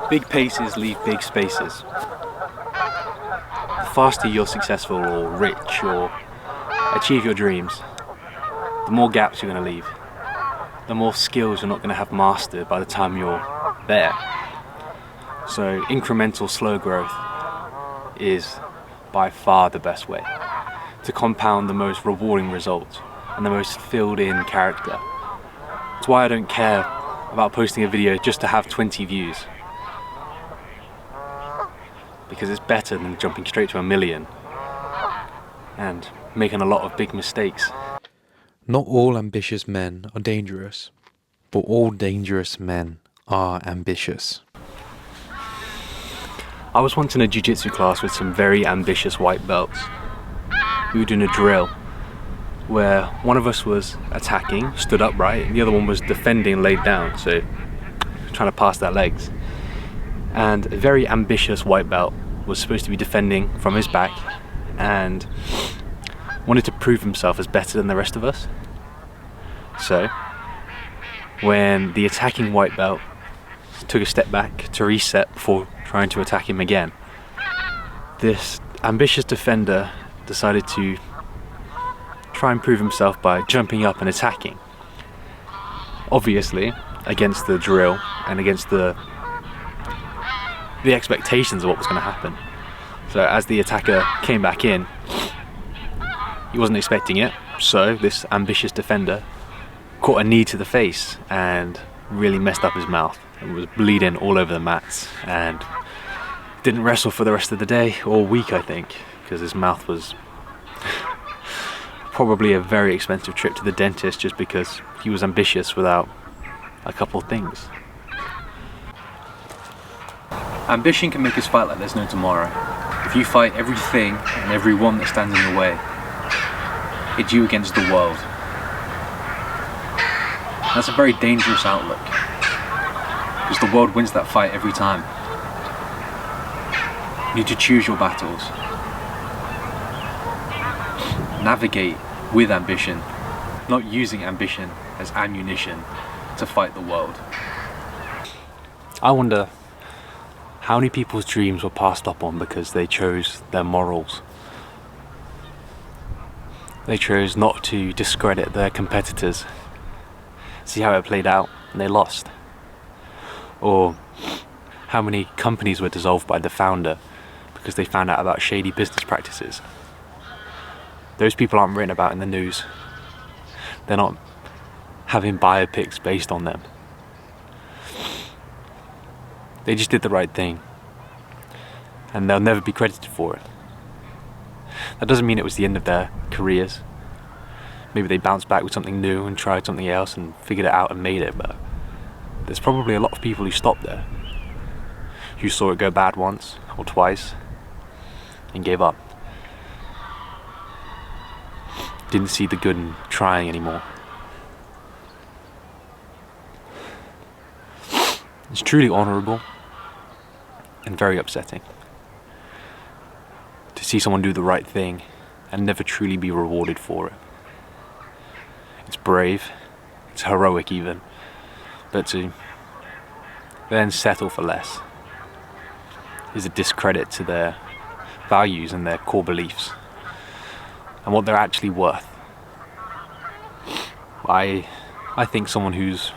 Big paces leave big spaces. The faster you're successful or rich or achieve your dreams, the more gaps you're going to leave. The more skills you're not going to have mastered by the time you're there. So incremental slow growth is by far the best way to compound the most rewarding results and the most filled in character. That's why I don't care about posting a video just to have 20 views. Because it's better than jumping straight to 1 million and making a lot of big mistakes. Not all ambitious men are dangerous, but all dangerous men are ambitious. I was once in a jiu-jitsu class with some very ambitious white belts. We were doing a drill where one of us was attacking, stood upright, and the other one was defending, laid down, so trying to pass their legs. And a very ambitious white belt was supposed to be defending from his back and wanted to prove himself as better than the rest of us. So when the attacking white belt took a step back to reset before trying to attack him again, this ambitious defender decided to try and prove himself by jumping up and attacking. Obviously against the drill and against the expectations of what was going to happen. So as the attacker came back in, he wasn't expecting it, so this ambitious defender caught a knee to the face and really messed up his mouth and was bleeding all over the mats, and didn't wrestle for the rest of the day or week, I think, because his mouth was probably a very expensive trip to the dentist just because he was ambitious without a couple things. Ambition can make us fight like there's no tomorrow. If you fight everything and everyone that stands in your way, it's you against the world. That's a very dangerous outlook, because the world wins that fight every time. You need to choose your battles. Navigate with ambition, not using ambition as ammunition to fight the world. I wonder how many people's dreams were passed up on because they chose their morals. They chose not to discredit their competitors. See how it played out, and they lost. Or how many companies were dissolved by the founder because they found out about shady business practices. Those people aren't written about in the news. They're not having biopics based on them. They just did the right thing, and they'll never be credited for it. That doesn't mean it was the end of their careers. Maybe they bounced back with something new and tried something else and figured it out and made it, but there's probably a lot of people who stopped there, who saw it go bad once or twice and gave up. Didn't see the good in trying anymore. It's truly honourable and very upsetting to see someone do the right thing and never truly be rewarded for it. It's brave, it's heroic even, but to then settle for less is a discredit to their values and their core beliefs and what they're actually worth. I think someone who's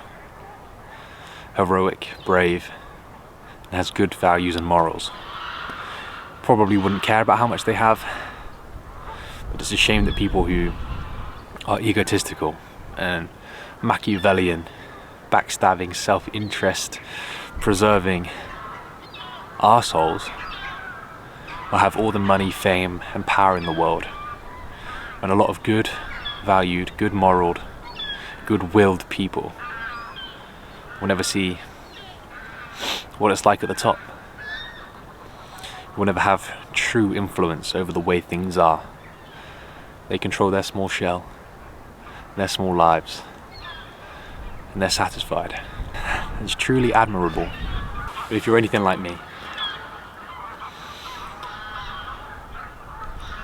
heroic, brave, and has good values and morals probably wouldn't care about how much they have, but it's a shame that people who are egotistical and Machiavellian, backstabbing, self-interest preserving arseholes will have all the money, fame and power in the world, and a lot of good valued, good moraled, good-willed people will never see what it's like at the top. Will never have true influence over the way things are. They control their small shell, their small lives, and they're satisfied. It's truly admirable. But if you're anything like me,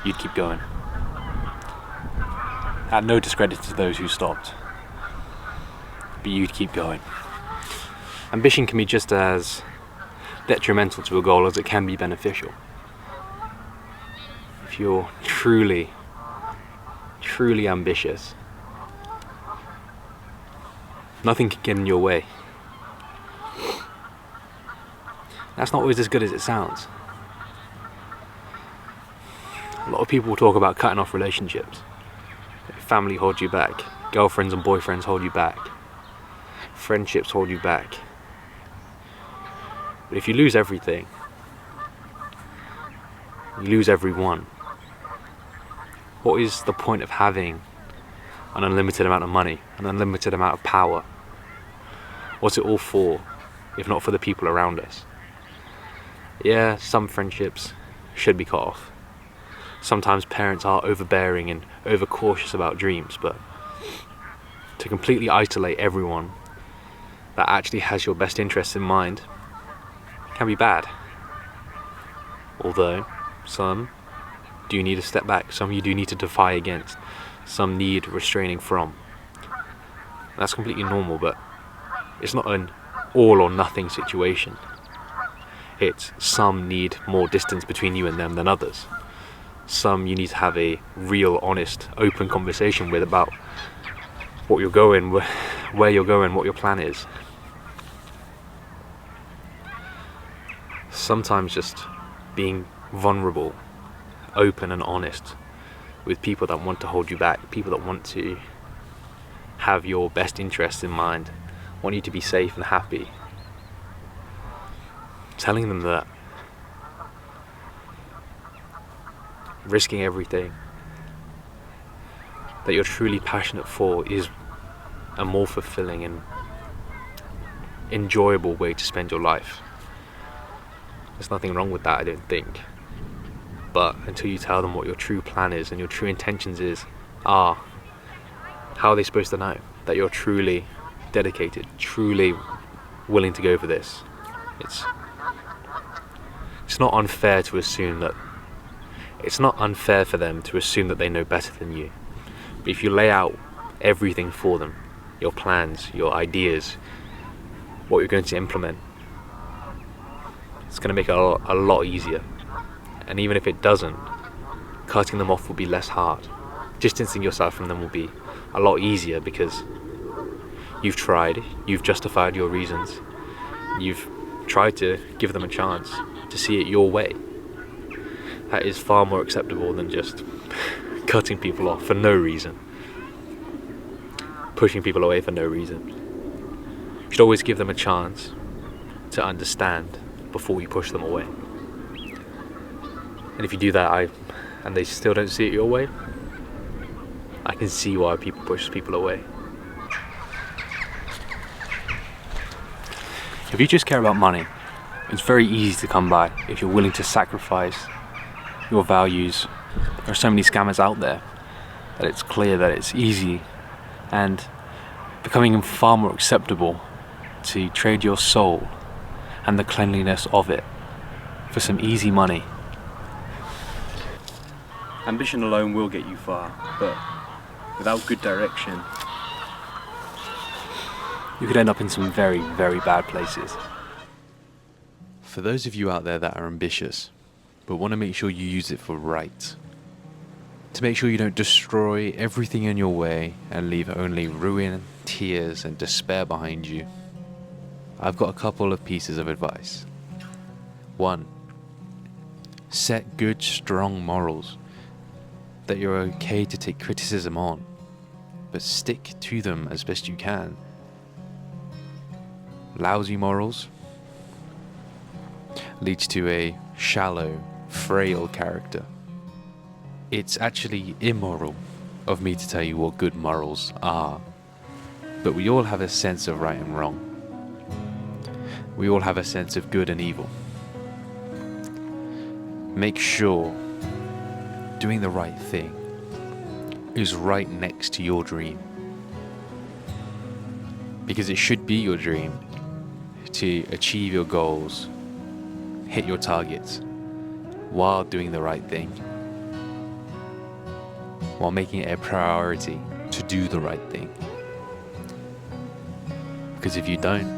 you'd keep going. At no discredit to those who stopped, but you'd keep going. Ambition can be just as detrimental to a goal as it can be beneficial. If you're truly ambitious, nothing can get in your way. That's not always as good as it sounds. A lot of people talk about cutting off relationships. Family holds you back. Girlfriends and boyfriends hold you back. Friendships hold you back. But if you lose everything, you lose everyone. What is the point of having an unlimited amount of money, an unlimited amount of power? What's it all for, if not for the people around us? Yeah, some friendships should be cut off. Sometimes parents are overbearing and overcautious about dreams, but to completely isolate everyone that actually has your best interests in mind can be bad. Although, some do need to step back, some you do need to defy against, some need restraining from. That's completely normal, but it's not an all or nothing situation. It's some need more distance between you and them than others. Some you need to have a real, honest, open conversation with about what you're going, where you're going, what your plan is. Sometimes just being vulnerable, open and honest with people that want to hold you back, people that want to have your best interests in mind, want you to be safe and happy. Telling them that risking everything that you're truly passionate for is a more fulfilling and enjoyable way to spend your life. There's nothing wrong with that, I don't think. But until you tell them what your true plan is and your true intentions are, how are they supposed to know that you're truly dedicated, truly willing to go for this? It's not unfair to assume that it's not unfair for them to assume that they know better than you. But if you lay out everything for them, your plans, your ideas, what you're going to implement, it's going to make it a lot easier. And even if it doesn't, cutting them off will be less hard. Distancing yourself from them will be a lot easier because you've tried, you've justified your reasons, you've tried to give them a chance to see it your way. That is far more acceptable than just cutting people off for no reason, pushing people away for no reason. You should always give them a chance to understand before you push them away. And if you do that and they still don't see it your way, I can see why people push people away. If you just care about money, it's very easy to come by if you're willing to sacrifice your values. There are so many scammers out there that it's clear that it's easy and becoming far more acceptable to trade your soul and the cleanliness of it for some easy money. Ambition alone will get you far, but without good direction, you could end up in some very, very bad places. For those of you out there that are ambitious, but want to make sure you use it for right, to make sure you don't destroy everything in your way and leave only ruin, tears and despair behind you, I've got a couple of pieces of advice. 1. Set good, strong morals that you're okay to take criticism on, but stick to them as best you can. Lousy morals leads to a shallow, frail character. It's actually immoral of me to tell you what good morals are, but we all have a sense of right and wrong. We all have a sense of good and evil. Make sure doing the right thing is right next to your dream, because it should be your dream to achieve your goals, hit your targets, while doing the right thing, while making it a priority to do the right thing. Because if you don't,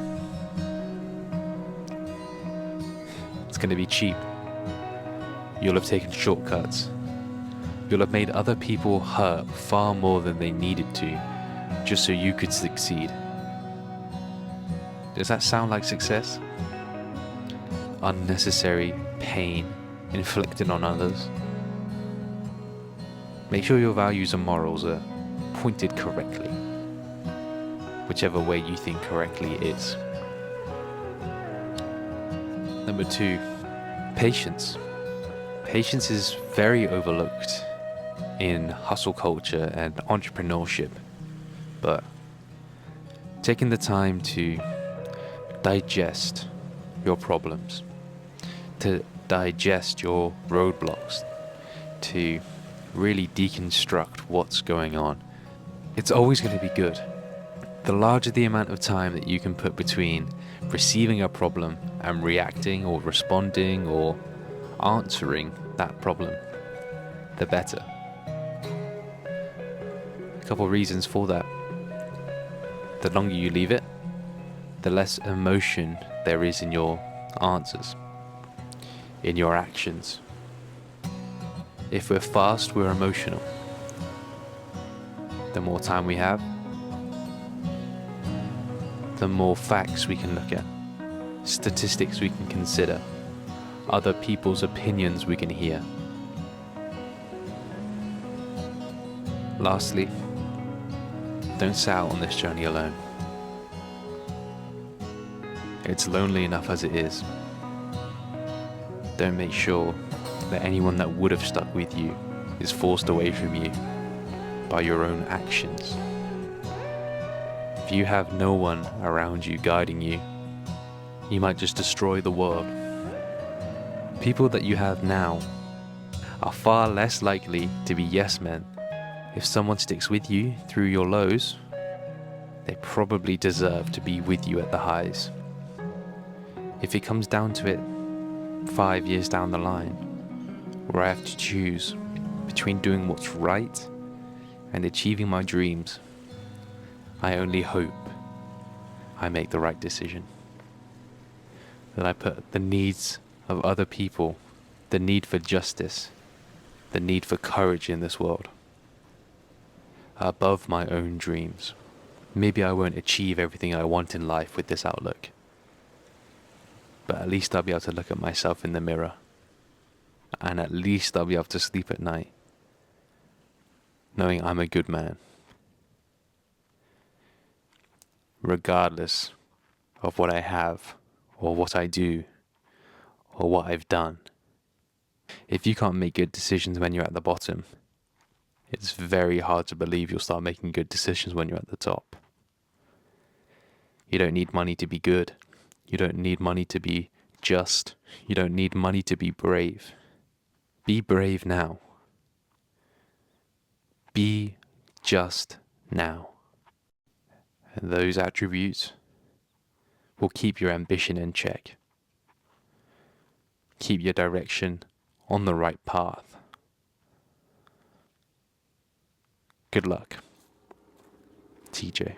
going to be cheap. You'll have taken shortcuts. You'll have made other people hurt far more than they needed to, just so you could succeed. Does that sound like success? Unnecessary pain inflicted on others. Make sure your values and morals are pointed correctly, whichever way you think correctly is. Number 2, patience. Patience is very overlooked in hustle culture and entrepreneurship, but taking the time to digest your problems, to digest your roadblocks, to really deconstruct what's going on, it's always going to be good. The larger the amount of time that you can put between receiving a problem and reacting or responding or answering that problem, the better. A couple of reasons for that. The longer you leave it, the less emotion there is in your answers, in your actions. If we're fast, we're emotional. The more time we have, the more facts we can look at, statistics we can consider, other people's opinions we can hear. Lastly, don't set out on this journey alone. It's lonely enough as it is. Don't make sure that anyone that would have stuck with you is forced away from you by your own actions. If you have no one around you guiding you, you might just destroy the world. People that you have now are far less likely to be yes men. If someone sticks with you through your lows, they probably deserve to be with you at the highs. If it comes down to it, 5 years down the line, where I have to choose between doing what's right and achieving my dreams, I only hope I make the right decision. That I put the needs of other people, the need for justice, the need for courage in this world, above my own dreams. Maybe I won't achieve everything I want in life with this outlook, but at least I'll be able to look at myself in the mirror, and at least I'll be able to sleep at night knowing I'm a good man, regardless of what I have or what I do or what I've done. If you can't make good decisions when you're at the bottom, it's very hard to believe you'll start making good decisions when you're at the top. You don't need money to be good. You don't need money to be just. You don't need money to be brave. Be brave now. Be just now. And those attributes will keep your ambition in check. Keep your direction on the right path. Good luck, TJ.